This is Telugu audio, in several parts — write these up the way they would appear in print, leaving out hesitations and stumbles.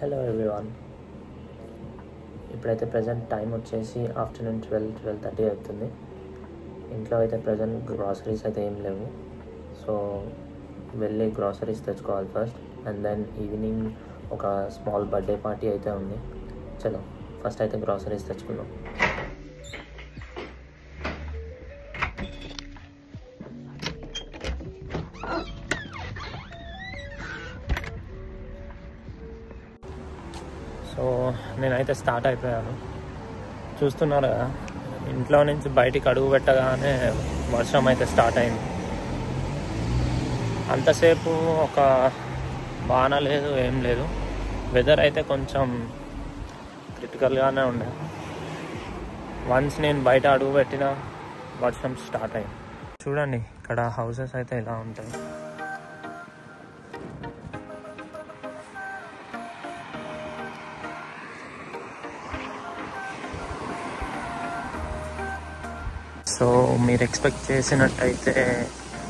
Hello everyone. ఇప్పుడైతే ప్రజెంట్ టైం వచ్చేసి ఆఫ్టర్నూన్ 12:30 అవుతుంది. ఇంట్లో అయితే ప్రజెంట్ గ్రాసరీస్ అయితే ఏం లేవు, సో వెళ్ళి గ్రాసరీస్ తెచ్చుకోవాలి ఫస్ట్. అండ్ దెన్ ఈవినింగ్ ఒక స్మాల్ బర్త్డే పార్టీ అయితే ఉంది. చలో ఫస్ట్ అయితే గ్రాసరీస్ తెచ్చుకుందాం. సో నేనైతే స్టార్ట్ అయిపోయాను. చూస్తున్నారు కదా, ఇంట్లో నుంచి బయటికి అడుగు పెట్టగానే వర్షం అయితే స్టార్ట్ అయింది. అంతసేపు ఒక వాన లేదు, ఏం లేదు. వెదర్ అయితే కొంచెం క్రిటికల్గానే ఉండే. వన్స్ నేను బయట అడుగు పెట్టిన వర్షం స్టార్ట్ అయింది. చూడండి, ఇక్కడ హౌసెస్ అయితే ఇలా ఉంటాయి. సో మీరు ఎక్స్పెక్ట్ చేసినట్టయితే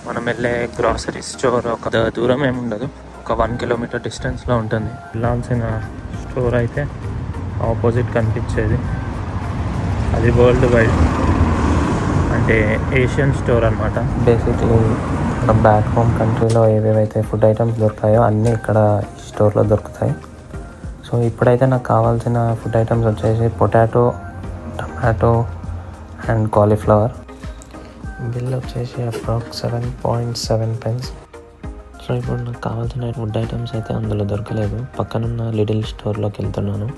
మనం వెళ్ళే గ్రాసరీ స్టోర్ ఒక దూరం ఏమి ఉండదు, ఒక 1 కిలోమీటర్ డిస్టెన్స్లో ఉంటుంది. వెళ్ళాల్సిన స్టోర్ అయితే ఆపోజిట్ కనిపించేది, అది వరల్డ్ వైడ్ అంటే ఏషియన్ స్టోర్ అనమాట. బేసిక్లీ మన బ్యాక్ హోమ్ కంట్రీలో ఏవేవైతే ఫుడ్ ఐటమ్స్ దొరుకుతాయో అన్నీ ఇక్కడ ఈ స్టోర్లో దొరుకుతాయి. సో ఇప్పుడైతే నాకు కావాల్సిన ఫుడ్ ఐటమ్స్ వచ్చేసి potato, tomato and cauliflower. Bill వచ్చేసి అప్రాక్స్ 7.7 pence. సో ఇప్పుడు నాకు కావాల్సిన ఫుడ్ ఐటమ్స్ అయితే అందులో దొరకలేదు. పక్కనున్న లిటిల్ స్టోర్లోకి వెళ్తున్నాను.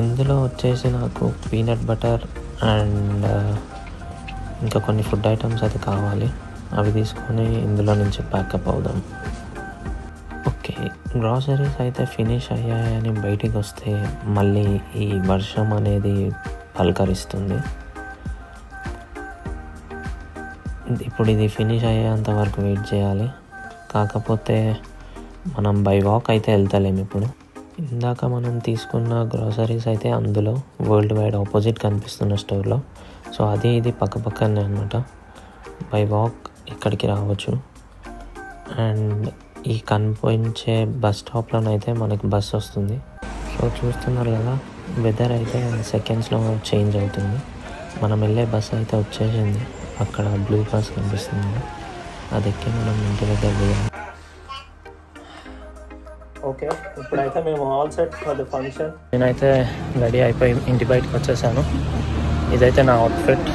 ఇందులో వచ్చేసి నాకు పీనట్ బటర్ అండ్ ఇంకా కొన్ని ఫుడ్ ఐటమ్స్ అయితే కావాలి. అవి తీసుకొని ఇందులో నుంచి ప్యాకప్ అవుదాం. ఓకే, గ్రాసరీస్ అయితే ఫినిష్ అయ్యాయని బయటికి వస్తే మళ్ళీ ఈ వర్షం అనేది పలకరిస్తుంది. ఇప్పుడు ఇది ఫినిష్ అయ్యేంత వరకు వెయిట్ చేయాలి. కాకపోతే మనం బై వాక్ అయితే వెళ్తలేము ఇప్పుడు. ఇందాక మనం తీసుకున్న గ్రాసరీస్ అయితే అందులో వరల్డ్ వైడ్ ఆపోజిట్ కనిపిస్తున్న స్టోర్లో. సో అది ఇది పక్కనే అనమాట. బై వాక్ ఇక్కడికి రావచ్చు. అండ్ ఈ కనిపించే బస్ స్టాప్లోనైతే మనకి బస్ వస్తుంది. సో చూస్తున్నారు కదా, వెదర్ అయితే సెకండ్స్లో చేంజ్ అవుతుంది. మనం వెళ్ళే బస్ అయితే వచ్చేసింది. అక్కడ బ్లూ బస్ కనిపిస్తుంది, అది ఎక్కి మనం ఇంటి దగ్గర వెళ్ళాలి. ఓకే, ఇప్పుడైతే మేము all set for the function. నేనైతే రెడీ అయిపోయి ఇంటి బయటకు వచ్చేసాను. ఇదైతే నా అవుట్ఫిట్.